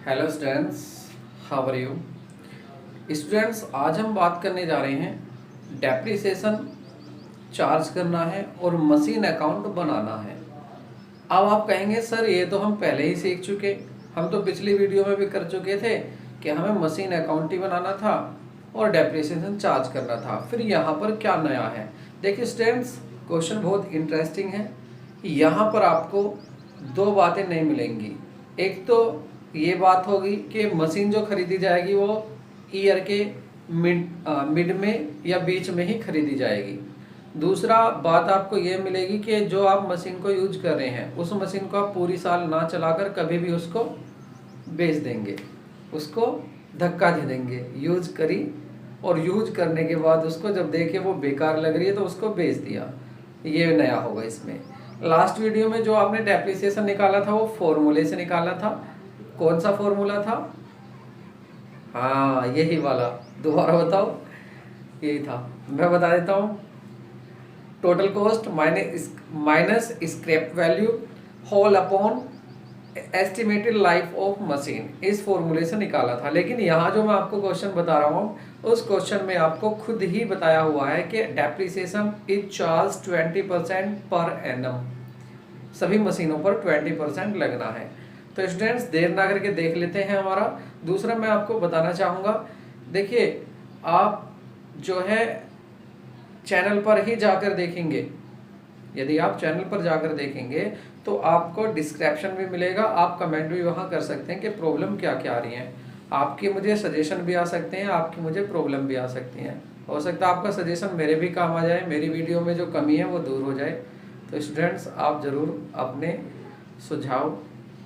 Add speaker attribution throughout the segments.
Speaker 1: Hello students, how are you students. आज हम बात करने जा रहे हैं डेप्रिसिएशन चार्ज करना है और मशीन अकाउंट बनाना है। अब आप कहेंगे सर ये तो हम पहले ही सीख चुके, हम तो पिछली वीडियो में भी कर चुके थे कि हमें मशीन अकाउंट ही बनाना था और डेप्रिसिएशन चार्ज करना था, फिर यहाँ पर क्या नया है। देखिए स्टूडेंट्स, क्वेश्चन बहुत इंटरेस्टिंग है। यहाँ पर आपको दो बातें नहीं मिलेंगी। एक तो ये बात होगी कि मशीन जो खरीदी जाएगी वो ईयर के मिड में या बीच में ही खरीदी जाएगी। दूसरा बात आपको ये मिलेगी कि जो आप मशीन को यूज कर रहे हैं उस मशीन को आप पूरी साल ना चलाकर कभी भी उसको बेच देंगे, उसको धक्का दे देंगे, यूज करी और यूज करने के बाद उसको जब देखे वो बेकार लग रही है तो उसको बेच दिया। ये नया होगा इसमें। लास्ट वीडियो में जो आपने डेप्रिसिएशन निकाला था वो फॉर्मूले से निकाला था। कौन सा फॉर्मूला था? हाँ, यही वाला। दोबारा बताओ, यही था। मैं बता देता हूँ। Total cost minus scrap value whole upon estimated life of machine, इस फॉर्मूले से निकाला था। लेकिन यहाँ जो मैं आपको क्वेश्चन बता रहा हूँ उस क्वेश्चन में आपको खुद ही बताया हुआ है कि depreciation is charge 20% per annum. सभी मशीनों पर 20% लगना है। तो स्टूडेंट्स देर ना करके देख लेते हैं हमारा। दूसरा मैं आपको बताना चाहूँगा, देखिए आप जो है चैनल पर ही जाकर देखेंगे, यदि आप चैनल पर जाकर देखेंगे तो आपको डिस्क्रिप्शन भी मिलेगा। आप कमेंट भी वहाँ कर सकते हैं कि प्रॉब्लम क्या क्या आ रही है। आपके मुझे सजेशन भी आ सकते हैं, आपकी मुझे प्रॉब्लम भी आ सकती हैं। हो सकता है आपका सजेशन मेरे भी काम आ जाए, मेरी वीडियो में जो कमी है वो दूर हो जाए। तो स्टूडेंट्स आप ज़रूर अपने सुझाव,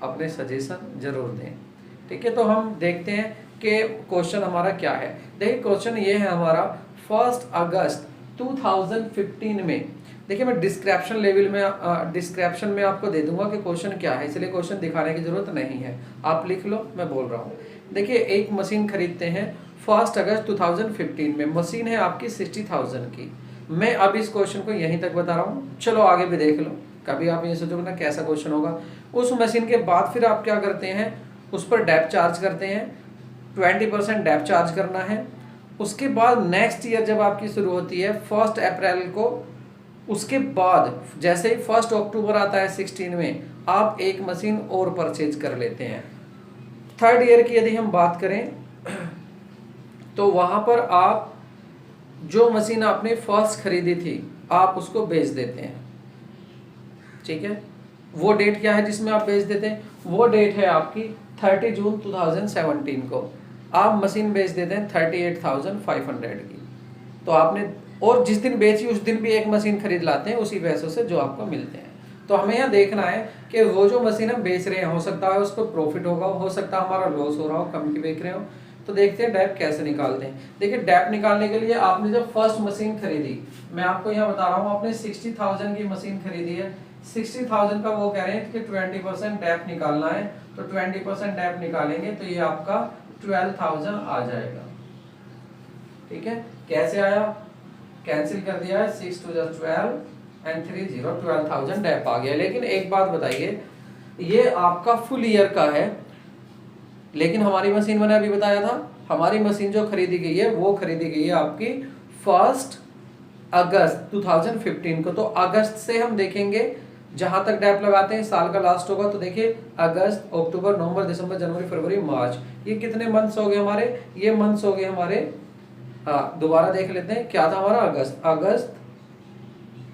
Speaker 1: अपने सजेशन ज़रूर दें। ठीक है, तो हम देखते हैं कि क्वेश्चन हमारा क्या है। देखिए क्वेश्चन ये है हमारा, 1 अगस्त 2015 में। देखिए मैं डिस्क्रिप्शन लेवल में डिस्क्रिप्शन में आपको दे दूंगा कि क्वेश्चन क्या है, इसलिए क्वेश्चन दिखाने की जरूरत नहीं है, आप लिख लो, मैं बोल रहा हूँ। देखिए एक मशीन खरीदते हैं 1 अगस्त 2015 में। मशीन है आपकी 60,000 की। मैं अब इस क्वेश्चन को यहीं तक बता रहा हूँ, चलो आगे भी देख लो। कभी आप ये सोचोगे ना कैसा क्वेश्चन होगा। उस मशीन के बाद फिर आप क्या करते हैं, उस पर डेप चार्ज करते हैं, 20% डेप चार्ज करना है। उसके बाद नेक्स्ट ईयर जब आपकी शुरू होती है 1 अप्रैल को, उसके बाद जैसे ही 1 अक्टूबर आता है 16 में, आप एक मशीन और परचेज कर लेते हैं। थर्ड ईयर की यदि हम बात करें तो वहां पर आप जो मशीन आपने फर्स्ट खरीदी थी आप उसको बेच देते हैं। ठीक है, वो डेट क्या है जिसमें आप बेच देते हैं? वो डेट है आपकी 30 जून 2017 को। आप मशीन बेच देते हैं 38,500 की। तो आपने, और जिस दिन बेची उस दिन भी एक मशीन खरीद लाते हैं उसी पैसों से जो आपको मिलते हैं। तो हमें यहाँ देखना है कि वो जो मशीन हम बेच रहे हैं, हो सकता है उस पर प्रॉफिट होगा, हो सकता है हमारा लॉस हो रहा हो, कम की बेच रहे हो। तो देखते हैं डेप कैसे निकालते हैं। देखिए डेप निकालने के लिए आपने जब फर्स्ट मशीन खरीदी, मैं आपको यहाँ बता रहा हूँ, आपने 60,000 की मशीन खरीदी है। 60,000 का वो कह रहे हैं कि 20% डेप निकालना है, तो 20% डेप निकालेंगे तो ये आपका 12,000 आ जाएगा। ठीक है, कैसे आया? कैंसिल कर दिया है, 6 2 12 एंड 3 0, 12,000 डेप आ गया। लेकिन एक बात बताइए, ये आपका फुल ईयर का है, लेकिन हमारी मशीन मैंने अभी बताया था, हमारी मशीन जो खरीदी गई है वो खरीदी गई है आपकी 1 अगस्त 2015 को। तो अगस्त से हम देखेंगे, जहां तक डेप लगाते हैं साल का लास्ट होगा। तो देखिए अगस्त, अक्टूबर, नवंबर, दिसंबर, जनवरी, फरवरी, मार्च, ये कितने मंथ्स हो गए हमारे? ये मंथ्स हो गए हमारे। हाँ, दोबारा देख लेते हैं, क्या था हमारा? अगस्त,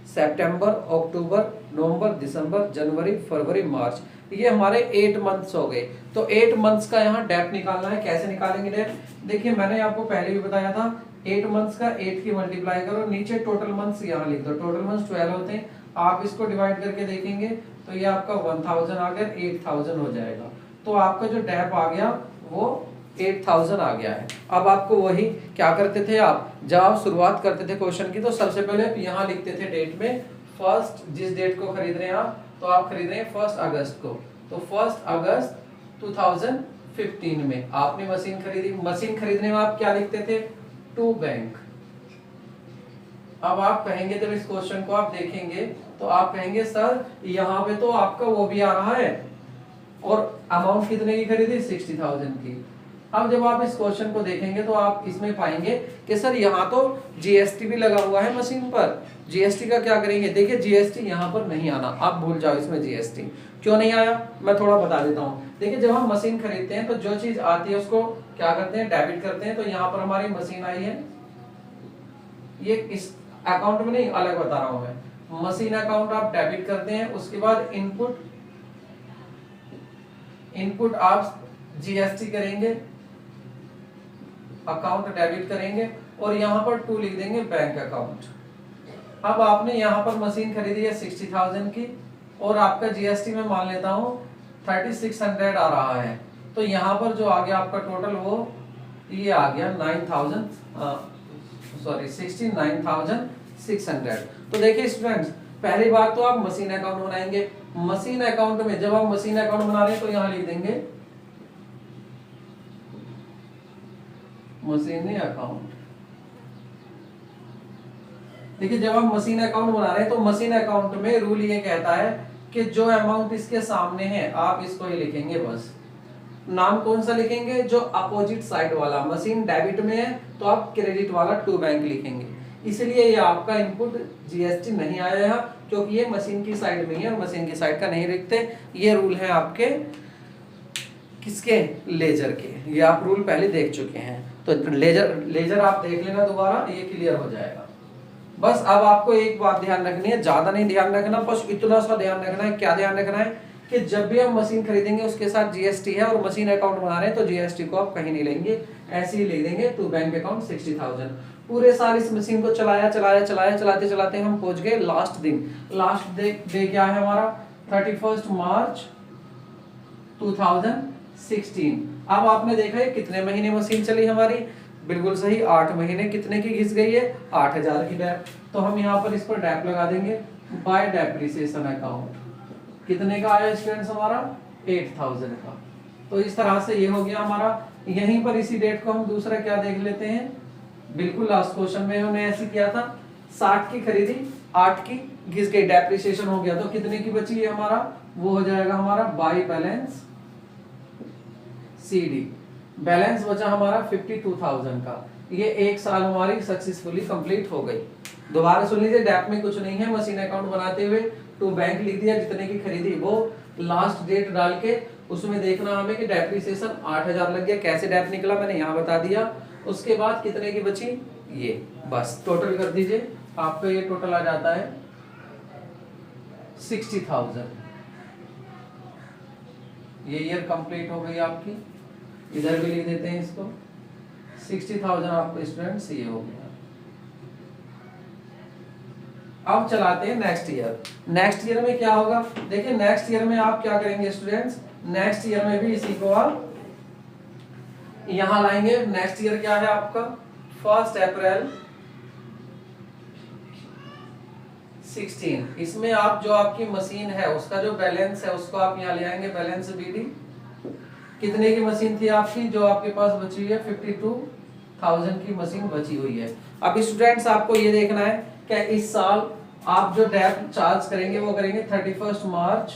Speaker 1: सितंबर, अक्टूबर, नवंबर, दिसंबर, जनवरी, फरवरी, मार्च, ये हमारे 8 मंथ्स हो गए। तो 8 मंथ्स का यहाँ डेप निकालना है। कैसे निकालेंगे डेप? देखिए मैंने आपको पहले भी बताया था, 8 मंथ्स का 8 की मल्टीप्लाई करो, नीचे टोटल मंथ्स यहाँ लिख दो। टोटल मंथ्स 12 होते हैं, आप इसको डिवाइड करके देखेंगे तो ये आपका 1000 आ गया, 8000 हो जाएगा। तो आपका जो डेप आ गया वो 8000 आ गया है। अब आपको वही क्या करते थे आप, जब आप शुरुआत करते थे क्वेश्चन की, तो सबसे पहले आप यहाँ लिखते थे डेट में फर्स्ट, जिस डेट को खरीद रहे हैं आप, तो आप खरीद रहे हैं 1 अगस्त को, तो 1 अगस्त 2015 में आपने मशीन खरीदी। मशीन खरीदने में आप क्या लिखते थे? To bank. अब आप कहेंगे, जब इस क्वेश्चन को आप देखेंगे तो आप कहेंगे सर यहाँ पे तो आपका वो भी आ रहा है, और अमाउंट कितने की खरीदी, 60,000 की। अब जब आप इस क्वेश्चन को देखेंगे तो आप इसमें पाएंगे कि सर यहाँ तो जीएसटी भी लगा हुआ है मशीन पर, जीएसटी का क्या करेंगे। देखिए जीएसटी यहाँ पर नहीं आना, आप भूल जाओ इसमें जीएसटी। क्यों नहीं आया, मैं थोड़ा बता देता हूँ। देखिए जब हम मशीन खरीदते हैं तो जो चीज आती है उसको क्या करते हैं, डेबिट करते हैं। तो यहाँ पर हमारी मशीन आई है, ये इस अकाउंट में नहीं, अलग बता रहा हूं मैं। मशीन अकाउंट आप डेबिट करते हैं, उसके बाद इनपुट आप जीएसटी करेंगे, अकाउंट डेबिट करेंगे और यहाँ पर 2 लिख देंगे बैंक अकाउंट। अब आपने यहाँ पर मशीन खरीदी है 60,000 की और आपका जीएसटी में मान लेता हूँ 3600 आ रहा है। तो यहाँ पर जो आ गया आपका टोटल वो ये आ गया 69,600। तो देखिए स्टूडेंट्स, पहली बात तो आप मशीन अकाउंट बनाएंगे। मशीन अकाउंट में जब आप मशीन अकाउंट बना रहे हैं तो यहाँ लिख देंगे मशीन अकाउंट। देखिए जब हम मशीन अकाउंट बना रहे हैं तो मशीन अकाउंट में रूल ये कहता है कि जो अमाउंट इसके सामने है आप इसको ही लिखेंगे बस। नाम कौन सा लिखेंगे, जो अपोजिट साइड वाला। मशीन डेबिट में है तो आप क्रेडिट वाला टू बैंक लिखेंगे। इसलिए ये आपका इनपुट जीएसटी नहीं आया यहाँ, क्योंकि ये मशीन की साइड में है और मशीन की साइड का नहीं लिखते। ये रूल है आपके किसके, लेजर के। ये आप रूल पहले देख चुके हैं, तो लेजर आप देख लेना दोबारा, ये क्लियर हो जाएगा। बस अब आपको एक बात ध्यान रखनी है, ज्यादा नहीं ध्यान रखना, बस इतना सा ध्यान रखना है। क्या ध्यान रखना है कि जब भी हम मशीन खरीदेंगे उसके साथ जीएसटी है और मशीन अकाउंट बना रहे हैं तो जीएसटी को आप कहीं नहीं लेंगे, ऐसे ही ले देंगे टू बैंक अकाउंट 60,000। पूरे साल इस मशीन को चलाते चलाते हम पहुंच गए लास्ट दिन। लास्ट डे क्या है हमारा, 31 मार्च 2016। अब आपने देखा है कितने महीने मशीन चली हमारी, बिल्कुल सही 8 महीने। कितने की घिस गई है, 8,000 की डेप। तो हम यहाँ पर इस पर डेप लगा देंगे, बाय डेप्रिसिएशन अकाउंट। कितने का आया स्टूडेंट्स हमारा, 8,000 का। तो इस तरह से ये हो गया हमारा। यहीं पर इसी डेट को हम दूसरा क्या देख लेते हैं, बिल्कुल लास्ट क्वेश्चन में हमने ऐसे किया था। 60 की खरीदी, 8 की घिस गई, डेप्रिसिएशन हो गया। तो कितने की बची है हमारा, वो हो जाएगा हमारा बाय बैलेंस सीडी। बैलेंस बचा हमारा 52,000 का। ये एक साल हमारी सक्सेसफुली कंप्लीट हो गई। दोबारा सुन लीजिए, डेप में कुछ नहीं है, मशीन अकाउंट बनाते हुए टू बैंक लिख दिया, जितने की खरीदी वो लास्ट डेट डाल के उसमें देखना हमें कि डेप्रिसिएशन 8,000 लग गया। कैसे डेप निकला मैंने यहाँ बता दिया। उसके बाद कितने की बची, ये बस टोटल कर दीजिए, आपका ये टोटल आ जाता है 60,000। ये ईयर कंप्लीट हो गई आपकी। इधर भी लिख देते हैं इसको, 60,000 आपको स्टूडेंट्स ये हो गया। अब चलाते हैं नेक्स्ट ईयर। नेक्स्ट ईयर में क्या होगा, देखिए नेक्स्ट ईयर में आप क्या करेंगे स्टूडेंट्स, नेक्स्ट ईयर में भी इसी को आप यहां लाएंगे। नेक्स्ट ईयर क्या है आपका, 1 अप्रैल 16। इसमें आप जो आपकी मशीन है उसका जो बैलेंस है उसको आप यहाँ ले आएंगे, बैलेंस बीडी। कितने की मशीन थी आपकी जो आपके पास बची हुई है, 52,000 की मशीन बची हुई है। अब स्टूडेंट्स आपको ये देखना है कि इस साल आप जो डेप चार्ज करेंगे वो करेंगे 31 मार्च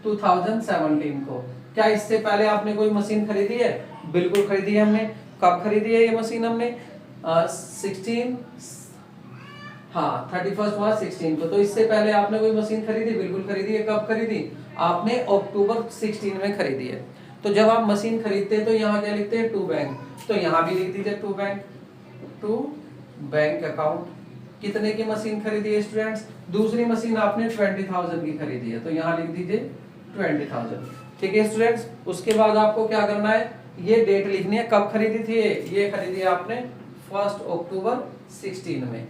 Speaker 1: 2017 को। क्या इससे पहले आपने कोई मशीन खरीदी है, बिल्कुल खरीदी है हमने। कब खरीदी है ये मशीन हमने, 31 मार्च 16 को। तो इससे पहले आपने कोई मशीन खरीदी, बिल्कुल खरीदी है। कब खरीदी, आपने अक्टूबर 16 में खरीदी है। तो जब आप मशीन खरीदते हैं तो यहाँ क्या लिखते हैं, टू बैंक। तो यहाँ भी लिख दीजिए टू बैंक अकाउंट। कितने की मशीन खरीदी है स्टूडेंट्स, दूसरी मशीन आपने 20,000 की खरीदी है, तो यहाँ लिख दीजिए 20,000। ठीक है स्टूडेंट्स। उसके बाद आपको क्या करना है, ये डेट लिखनी है, कब खरीदी थी ये खरीदी है आपने 1 अक्टूबर 16 में।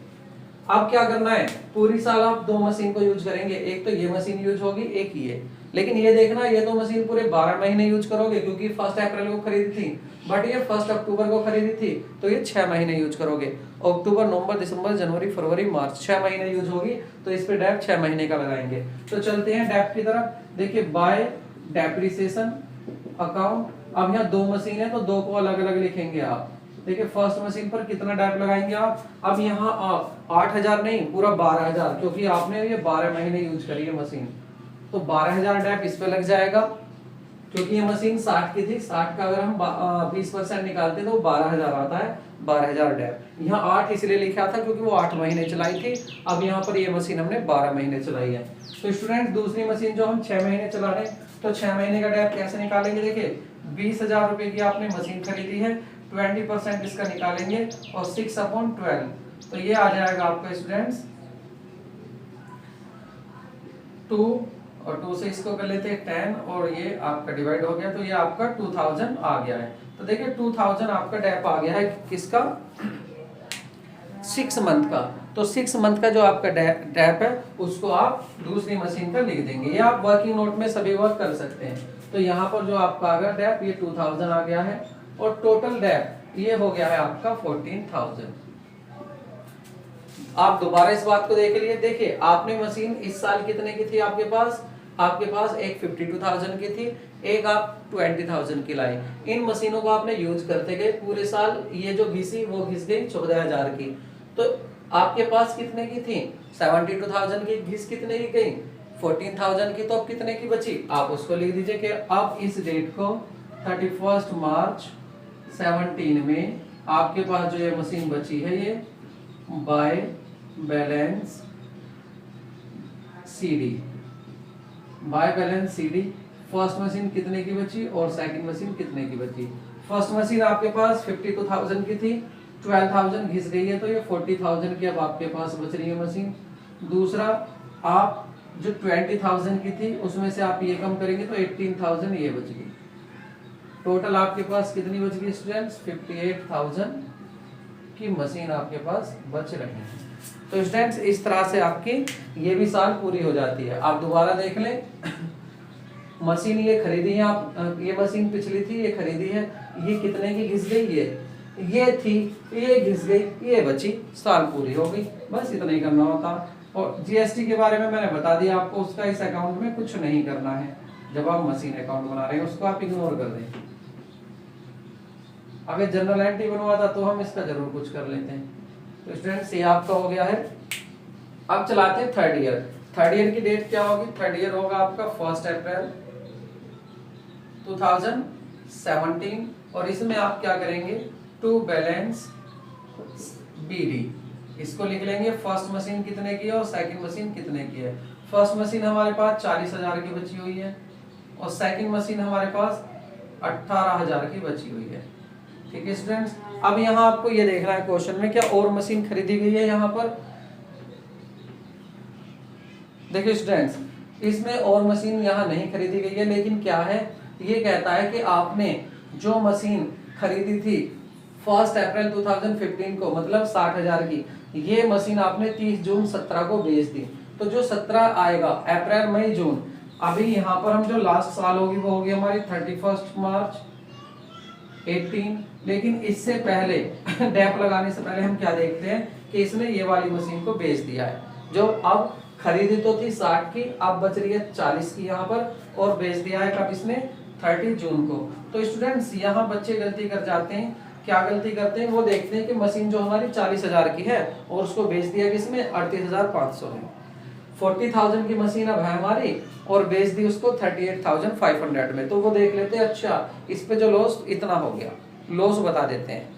Speaker 1: अब क्या करना है, पूरी साल आप 2 मशीन को यूज करेंगे, एक तो ये मशीन यूज होगी, एक ये। लेकिन ये देखना, ये तो मशीन पूरे 12 महीने यूज करोगे क्योंकि 1 अप्रैल को खरीदी थी, बट ये 1 अक्टूबर को खरीदी थी तो ये 6 महीने यूज करोगे। अक्टूबर, नवंबर, दिसंबर, जनवरी, फरवरी, मार्च, 6 महीने यूज होगी, तो इस पे डेप 6 महीने का लगाएंगे। तो चलते हैं डेप की तरफ। देखिए बाय डेप्रिसिएशन अकाउंट। अब यहाँ 2 मशीन है तो 2 को अलग अलग लिखेंगे आप। देखिए फर्स्ट मशीन पर कितना डेप लगाएंगे आप, अब यहाँ आप 8,000 नहीं, पूरा 12,000, क्योंकि आपने ये 12 महीने यूज करी है मशीन, तो 12,000 डेप इस पे लग जाएगा। क्योंकि ये मशीन 60 की थी, 60 का अगर हम 20% निकालते तो 12,000 आता है, 12,000 डेप। यहाँ 8 इसलिए लिखा था क्योंकि वो 8 महीने चलाई थी। अब यहाँ पर ये मशीन हमने 12 महीने चलाई है। तो स्टूडेंट दूसरी मशीन जो हम 6 महीने चला रहे हैं, तो 6 महीने का डेप कैसे निकालेंगे? देखिए 20,000 रुपए की आपने मशीन खरीदी है, 20% इसका निकालेंगे और 6/12, तो ये आ जाएगा आपका स्टूडेंट्स 2, और 2 से इसको कर लेते हैं 10, और ये आपका डिवाइड हो गया, तो ये आपका 2000 आ गया है। तो देखिए 2000 आपका डेप आ गया है किसका? 6 मंथ का। तो 6 मंथ का जो आपका डेप है उसको आप दूसरी मशीन पर लिख देंगे। ये आप वर्किंग नोट में सभी वर्क कर सकते हैं। तो यहाँ पर जो आपका आ गया डेप, ये 2000 आ गया है, और टोटल डेप ये हो गया है आपका 14,000। आप दोबारा इस बात को देख लिए। देखिए आपने मशीन इस साल कितने की थी आपके पास? आपके पास एक 52,000 की थी, एक आप 20,000 की लाई। इन मशीनों को आपने यूज करते गए पूरे साल, ये जो घिसी वो घिस गई 14,000 की। तो आपके पास कितने की थी? 72,000 की। घिस कितने की गई? 14,000 की। तो अब कितने की बची? आप उसको लिख दीजिए कि अब इस डेट को 31 मार्च 17 में आपके पास जो ये मशीन बची है, ये by balance CD, by balance CD first machine कितने की बची और सेकंड मशीन कितने की बची। फर्स्ट मशीन आपके पास 52,000 की थी, 12,000 घिस गई है, तो ये 40,000 की अब आपके पास बच रही है मशीन। दूसरा, आप जो 20,000 की थी उसमें से आप ये कम करेंगे तो 18,000 ये बच गई। टोटल आपके पास कितनी बच गई स्टूडेंट्स? 58,000 की मशीन आपके पास बच रही है। तो स्टूडेंट्स इस तरह से आपकी ये भी साल पूरी हो जाती है। आप दोबारा देख लें, मशीन ये खरीदी है आप, ये मशीन पिछली थी, ये खरीदी है, ये कितने की घिस गई? ये थी, ये घिस गई, ये बची, साल पूरी हो गई। बस इतना ही करना होता। और जीएसटी के बारे में मैंने बता दिया आपको, उसका इस अकाउंट में कुछ नहीं करना है। जब आप मशीन अकाउंट बना रहे हैं उसको आप इग्नोर कर दें। अगर जनरल एंट्री बनवाता तो हम इसका जरूर कुछ कर लेते हैं। तो स्टूडेंट्स ये आपका हो गया है। अब चलाते हैं थर्ड ईयर। थर्ड ईयर की डेट क्या होगी? थर्ड ईयर होगा आपका 1 अप्रैल 2017, और इसमें आप क्या करेंगे? टू बैलेंस बीडी, इसको लिख लेंगे फर्स्ट मशीन कितने की है और सेकंड मशीन कितने की है। फर्स्ट मशीन हमारे पास 40,000 की बची हुई है, और सेकंड मशीन हमारे पास 18,000 की बची हुई है। ठीक है स्टूडेंट्स, अब यहाँ आपको ये देखना है क्वेश्चन में, क्या और मशीन खरीदी गई है यहाँ पर? देखिए स्टूडेंट्स, इसमें और मशीन यहाँ नहीं खरीदी गई है, लेकिन क्या है, ये कहता है कि आपने जो मशीन खरीदी थी 1 अप्रैल 2015 को, मतलब 60,000 की, ये मशीन आपने 30 जून 17 को बेच दी। तो जो 17 आएगा, अप्रैल मई जून, अभी यहाँ पर हम जो लास्ट साल होगी वो होगी हमारी 31 मार्च 18। लेकिन इससे पहले डैप लगाने से पहले हम क्या देखते हैं कि इसने ये वाली मशीन को बेच दिया है, जो अब खरीदी तो थी 60 की, अब बच रही है 40 की यहाँ पर, और बेच दिया है कब इसने? 30 जून को। तो स्टूडेंट्स यहाँ बच्चे गलती कर जाते हैं। क्या गलती करते हैं? वो देखते हैं कि मशीन जो हमारी 40,000 की है और उसको बेच दिया किसमें? 38,500 में। 40,000 की मशीन अब है हमारी और बेच दी उसको 38,500 में। तो वो देख लेते हैं, अच्छा इस पे जो लॉस इतना हो गया, लॉस बता देते हैं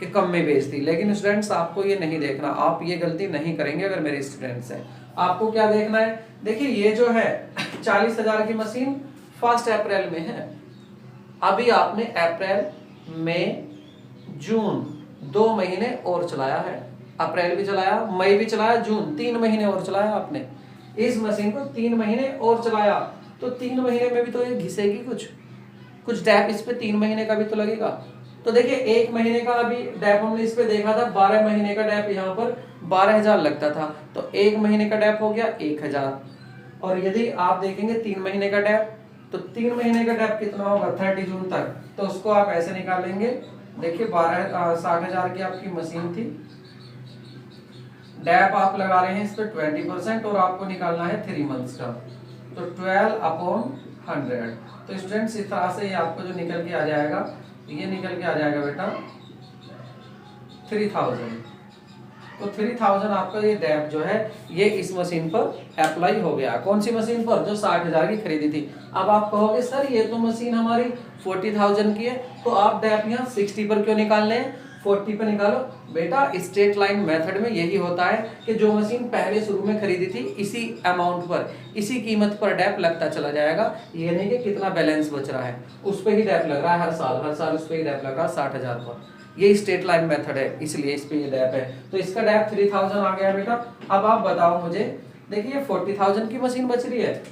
Speaker 1: कि कम में बेच दी। लेकिन स्टूडेंट्स आपको ये नहीं देखना, आप ये गलती नहीं करेंगे अगर मेरे स्टूडेंट्स हैं। आपको क्या देखना है? देखिए ये जो है 40,000 की मशीन 1 अप्रैल में है, अभी आपने अप्रैल मई जून 2 महीने और चलाया है। अप्रैल भी चलाया, मई भी चलाया, जून 3 महीने और चलाया आपने इस मशीन को, 3 महीने और चलाया। तो 3 महीने में भी तो ये घिसेगी, कुछ डैप इस पे 3 महीने का भी तो लगेगा। तो देखिए 1 महीने का अभी डैप हमने इस पे देखा था, 12 महीने का डैप यहाँ पर 12,000 लगता था, तो 1 महीने का डैप हो गया 1,000। और यदि आप देखेंगे 3 महीने का डैप, तो 3 महीने का डैप कितना होगा? 30 जून तक। तो उसको आप ऐसे निकालेंगे, देखिए 60,000 की आपकी मशीन थी, डैप आप लगा रहे हैं इस पर 20%, और आपको निकालना है 3 मंथ्स का, तो 12/100। तो स्टूडेंट्स इस तरह से ये आपको जो निकल के आ जाएगा, ये निकल के आ जाएगा बेटा 3,000। तो 3000 आपका ये डेप जो है ये इस मशीन पर अप्लाई हो गया। कौन सी मशीन पर? जो 60,000 की खरीदी थी। अब आप कहोगे सर ये तो मशीन हमारी 40,000 की है, तो आप डेप यहाँ 60 पर क्यों निकालने हैं, 40 पर निकालो। बेटा स्ट्रेट लाइन मेथड में यही होता है कि जो मशीन पहले शुरू में खरीदी थी इसी अमाउंट पर, इसी कीमत पर डेप लगता चला जाएगा। ये नहीं कि कितना बैलेंस बच रहा है उस पर ही डेप लग रहा है, हर साल उस पर ही डेप लग रहा है 60,000 पर। ये स्ट्रेट लाइन मेथड है, इसलिए इस पे ये डेप है। तो इसका डेप 3000 आ गया बेटा। अब आप बताओ मुझे, देखिए 40,000 की मशीन बच रही है,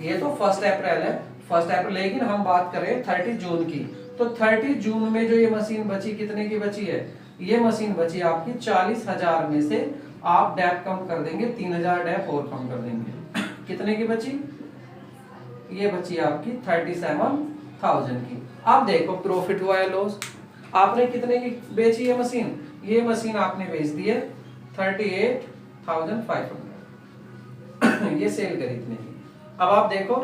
Speaker 1: ये तो 1 अप्रैल है, 1 अप्रैल, लेकिन हम बात करें 30 जून की। तो 30 जून में जो ये मशीन बची, कितने की बची है? ये मशीन बची आपकी 40,000 में से आप डेप कम कर देंगे, 3000 डेप और कम कर देंगे। कितने की बची? ये बची आपकी 37,000 की। आप देखो प्रॉफिट हुआ है लॉस। आपने कितने की बेची है मशीन? ये मशीन आपने बेच दी है 38,500 ये सेल करी इतने की। अब आप देखो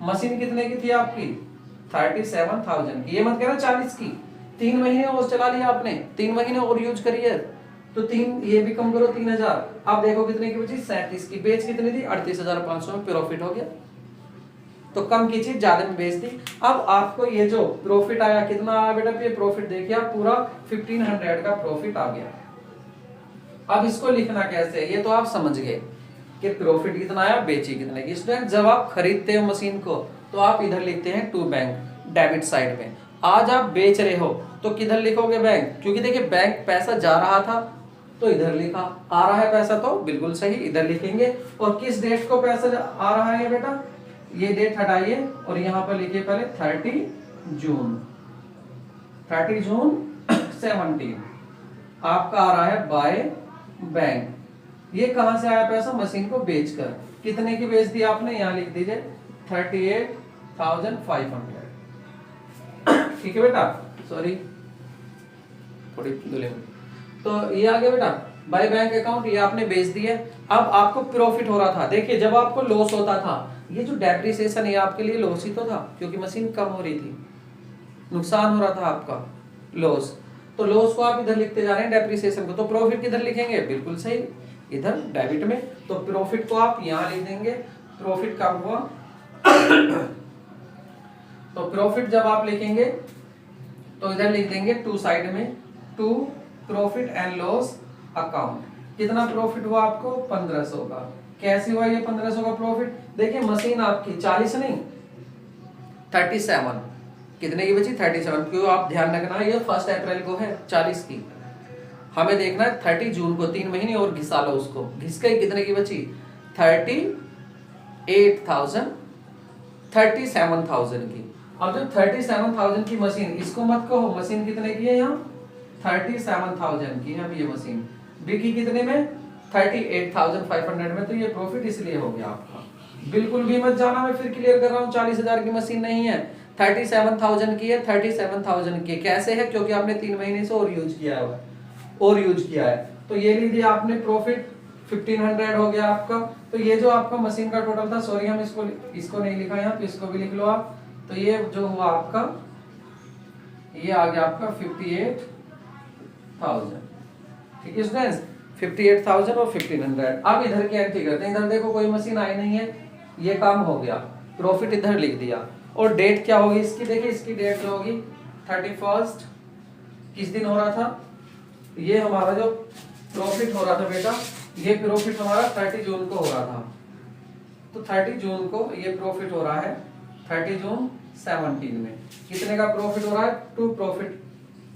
Speaker 1: मशीन कितने की थी आपकी? 37,000 की। ये मत कहना 40 की। 3 महीने और चला लिया आपने, 3 महीने और यूज करिए, तो 3 ये भी कम करो 3000। आप देखो कितने की बची? 37 की। बेच कितनी थी? 38,500 में प्रॉफिट हो गया। तो कम की चीज ज्यादा में बेच दी। अब आपको ये जो प्रॉफिट आया, कितना आया बेटा? ये प्रॉफिट देखिए आप, पूरा 1500 का प्रॉफिट आ गया। अब इसको लिखना कैसे है ये तो आप समझ गए कि प्रॉफिट कितना आया, बेची कितने की। स्टूडेंट जब आप खरीदते हो मशीन को तो आप इधर लिखते हैं टू बैंक, डेबिट साइड में। आज आप बेच रहे हो तो किधर लिखोगे? बैंक, क्योंकि देखिए बैंक पैसा जा रहा था तो इधर लिखा, आ रहा है पैसा तो बिल्कुल सही इधर लिखेंगे। और किस डेट को पैसा आ रहा है बेटा? ये डेट हटाइए और यहाँ पर लिखिए पहले 30 जून 17 आपका आ रहा है बाय बैंक। ये कहां से आया पैसा? मशीन को बेचकर। कितने की बेच दी आपने? यहाँ लिख दीजिए 38,500। ठीक है बेटा, सॉरी थोड़ी दुले। तो ये आ गया बेटा बाय बैंक अकाउंट, ये आपने बेच दिया। अब आपको प्रॉफिट हो रहा था। देखिए जब आपको लॉस होता था, ये जो डेप्रिसिएशन है आपके लिए लॉस ही तो था, क्योंकि मशीन कम हो रही थी, नुकसान हो रहा था आपका, लॉस। तो लॉस को आप इधर लिखते जा रहे हैं, डेप्रिसिएशन को। तो प्रॉफिट किधर लिखेंगे? बिल्कुल सही, इधर डेबिट में। तो प्रॉफिट को आप यहाँ लिख देंगे। प्रॉफिट कब हुआ? तो प्रॉफिट जब आप लिखेंगे तो इधर लिख देंगे टू साइड में, to profit and loss account. कितना प्रॉफिट हुआ आपको? 1500 का। कैसे हुआ ये 1500 का प्रॉफिट? देखिए मशीन आपकी 40 नहीं 37, कितने की बची? 37। क्यों आप ध्यान रखना ये 1 अप्रैल को है 40 की, हमें देखना है 30 जून को। 3 महीने और घिसा लो उसको, घिस के कितने की बची? 38,000 37,000 की। अब जो 37,000 की मशीन, इसको मत कहो मशीन कितने की है, यहाँ 37,000 की है। अब ये मशीन बिकी कितने में? 38,500 में। तो ये प्रॉफिट इसलिए हो गया आपका। बिल्कुल भी मत जाना, मैं फिर क्लियर कर रहा हूँ, 40,000 की मशीन नहीं है, 37,000 की है। 37,000 की कैसे है? क्योंकि आपने 3 महीने से और यूज किया है, और यूज किया है। तो ये लीजिए आपने प्रॉफिट 1500 हो गया आपका। तो ये जो आपका मशीन का टोटल था, सॉरी हम इसको नहीं लिखा यहाँ, तो इसको भी लिख लो आप। तो ये जो हुआ आपका, ये आ गया आपका 58,000। ठीक है स्टूडेंट्स, 58,000 और 1500। अब इधर की एंट्री करते हैं। इधर देखो कोई मशीन आई नहीं है, ये काम हो गया, प्रॉफिट इधर लिख दिया। और डेट क्या होगी इसकी? देखिए इसकी डेट जो होगी 31 किस दिन हो रहा था? ये हमारा जो प्रॉफिट हो रहा था बेटा, ये प्रॉफिट हमारा 30 जून को हो रहा था। तो 30 जून को ये प्रॉफिट हो रहा है 30 जून 17 में। कितने का प्रॉफिट हो रहा है? टू प्रॉफिट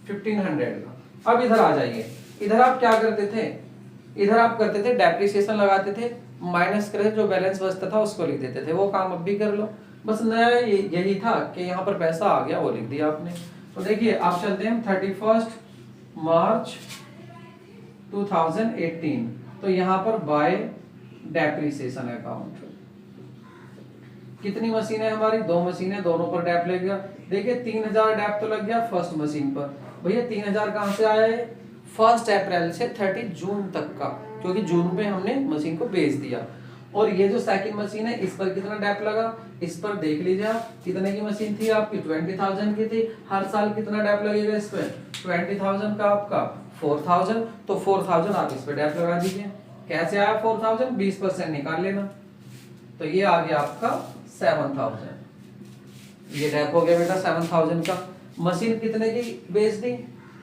Speaker 1: 1500 का। अब इधर आ जाइए, इधर आप क्या करते थे? इधर आप करते थे डेप्रिसिएशन लगाते थे, माइनस करके जो बैलेंस बचता था उसको लिख देते थे। वो काम अब भी कर लो, बस नया यही था कि यहाँ पर पैसा आ गया, वो लिख दिया आपने। तो देखिए आप चलते हैं 31 मार्च 2018। तो यहाँ पर बाय डेप्रिसिएशन अकाउंट। कितनी मशीनें हमारी? 2 मशीनें, दोनों पर डेप लग गया। देखिए 3000 डेप तो लग गया फर्स्ट मशीन पर। भैया 3000 कहाँ से आया है? 1 अप्रैल से 30 जून तक का, क्योंकि जून में हमने मशीन को बेच दिया। और ये जो सेकंड मशीन है इस पर कितना डेप लगा? इस पर देख लीजिए आप, कितने की मशीन थी आपकी? 20,000 की थी। हर साल कितना डेप लगेगा इस पर? 20,000 का आपका 4000, तो 4000 आप इस पे डैप लगा दीजिए। कैसे आया 4000, 20% निकाल लेना, तो ये आ गया आपका 7000। ये डैप हो गया बेटा 7000 का। मशीन कितने की बेच दी,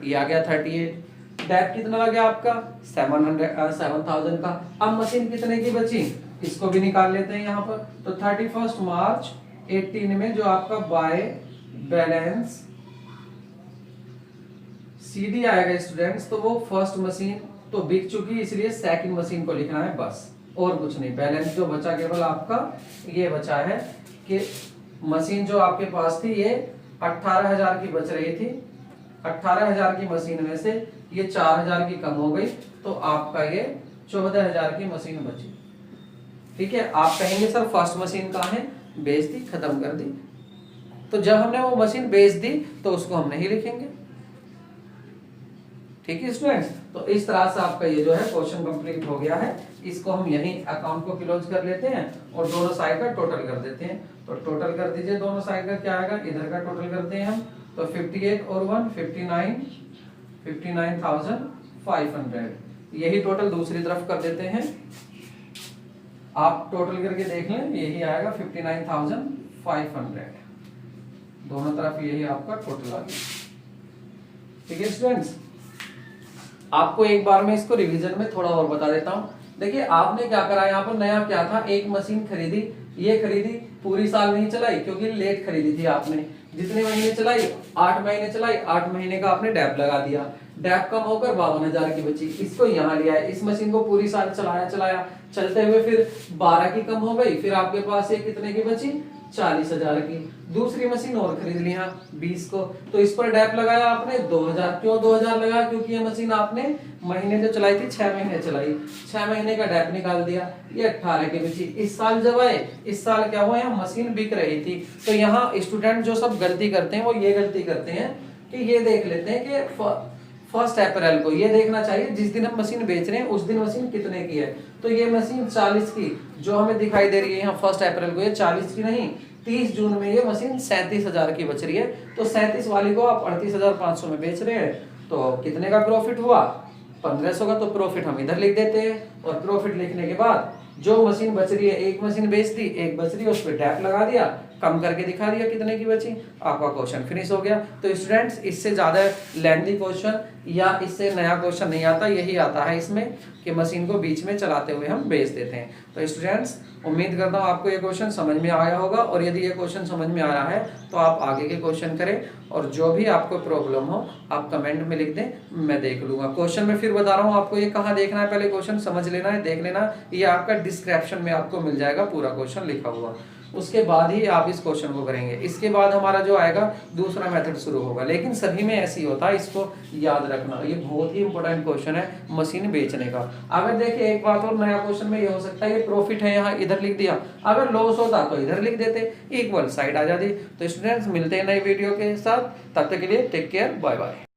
Speaker 1: ये आ गया 38। डैप कितना लगा आपका 7000 का। अब मशीन कितने की बची, इसको भी निकाल लेते हैं यहाँ पर। तो 31 मार्च 18 में जो आपका बाय बैलेंस सीडी आएगा स्टूडेंट्स, तो वो फर्स्ट मशीन तो बिक चुकी, इसलिए सेकंड मशीन को लिखना है बस, और कुछ नहीं। बैलेंस जो बचा केवल आपका ये बचा है कि मशीन जो आपके पास थी ये 18,000 की बच रही थी, 18,000 की मशीन में से ये 4,000 की कम हो गई, तो आपका ये 14,000 की मशीन बची। ठीक है, आप कहेंगे सर फर्स्ट मशीन कहाँ है, बेच दी, खत्म कर दी। तो जब हमने वो मशीन बेच दी तो उसको हम नहीं लिखेंगे। ठीक है स्टूडेंट्स, तो इस तरह से आपका ये जो है क्वेश्चन कंप्लीट हो गया है। इसको हम यही अकाउंट को क्लोज कर लेते हैं और दोनों साइड का टोटल कर देते हैं। तो टोटल कर दीजिए दोनों साइड का, क्या आएगा, इधर का टोटल करते हैं हम, तो 58 और 1 59,500। यही टोटल दूसरी तरफ कर देते हैं, आप टोटल करके देख लें, यही आएगा 59,500। दोनों तरफ यही आपका टोटल आ गया। ठीक है स्टूडेंट्स, आपको एक बार मैं इसको रिवीजन में थोड़ा और बता देता हूँ। देखिए आपने क्या करा, यहाँ पर नया क्या था, एक मशीन खरीदी, ये खरीदी, पूरी साल नहीं चलाई क्योंकि लेट खरीदी थी आपने। जितने महीने चलाई, 8 महीने चलाई, 8 महीने का आपने डैप लगा दिया, डैप कम होकर 52,000 की बची, इसको यहाँ लिया है। इस मशीन को पूरी साल चलाया, चलते हुए फिर 12 की कम हो गई, फिर आपके पास ये कितने की बची, 40,000 की। दूसरी मशीन और खरीद लिया 20 को, तो इस पर डैप लगाया आपने 2,000। क्यों 2,000 लगाया, क्योंकि ये मशीन आपने महीने जो चलाई थी 6 महीने चलाई, 6 महीने का डैप निकाल दिया, ये 18 की बची। इस साल जब आए, इस साल क्या हुआ, यहाँ मशीन बिक रही थी। तो यहाँ स्टूडेंट जो सब गलती करते हैं वो ये गलती करते हैं कि ये देख लेते हैं कि 1 अप्रैल को ये देखना चाहिए जिस दिन हम मशीन बेच रहे हैं उस दिन मशीन कितने की है। तो ये मशीन 40 की जो हमें दिखाई दे रही है यहाँ 1 अप्रैल को, ये 40 की नहीं, 30 जून में ये मशीन 37,000 की बच रही है। तो 37 वाली को आप 38,500 में बेच रहे हैं, तो कितने का प्रॉफिट हुआ, 1500 का। तो प्रॉफिट हम इधर लिख देते हैं, और प्रॉफिट लिखने के बाद जो मशीन बच रही है, एक मशीन बेच दी, एक बच रही है, उस पर टैप लगा दिया, कम करके दिखा दिया कितने की बची, आपका क्वेश्चन फिनिश हो गया। तो स्टूडेंट्स इससे ज्यादा लेंथी क्वेश्चन या इससे नया क्वेश्चन नहीं आता, यही आता है इसमें कि मशीन को बीच में चलाते हुए हम बेच देते हैं। तो स्टूडेंट्स उम्मीद करता हूँ आपको ये क्वेश्चन समझ में आया होगा, और यदि ये क्वेश्चन समझ में आया है तो आप आगे के क्वेश्चन करें, और जो भी आपको प्रॉब्लम हो आप कमेंट में लिख दें, मैं देख लूंगा। क्वेश्चन में फिर बता रहा हूँ आपको ये कहाँ देखना है, पहले क्वेश्चन समझ लेना है, देख लेना, ये आपका डिस्क्रिप्शन में आपको मिल जाएगा पूरा क्वेश्चन लिखा हुआ, उसके बाद ही आप इस क्वेश्चन को करेंगे। इसके बाद हमारा जो आएगा दूसरा मेथड शुरू होगा, लेकिन सभी में ऐसे ही होता है, इसको याद रखना, ये बहुत ही इंपॉर्टेंट क्वेश्चन है मशीन बेचने का। अगर देखिए एक बात और नया क्वेश्चन में ये हो सकता है, ये प्रॉफिट है यहाँ इधर लिख दिया, अगर लॉस होता तो इधर लिख देते, इक्वल साइड आ जाती। तो स्टूडेंट्स मिलते हैं नई वीडियो के साथ, तब तक के लिए टेक केयर, बाय बाय।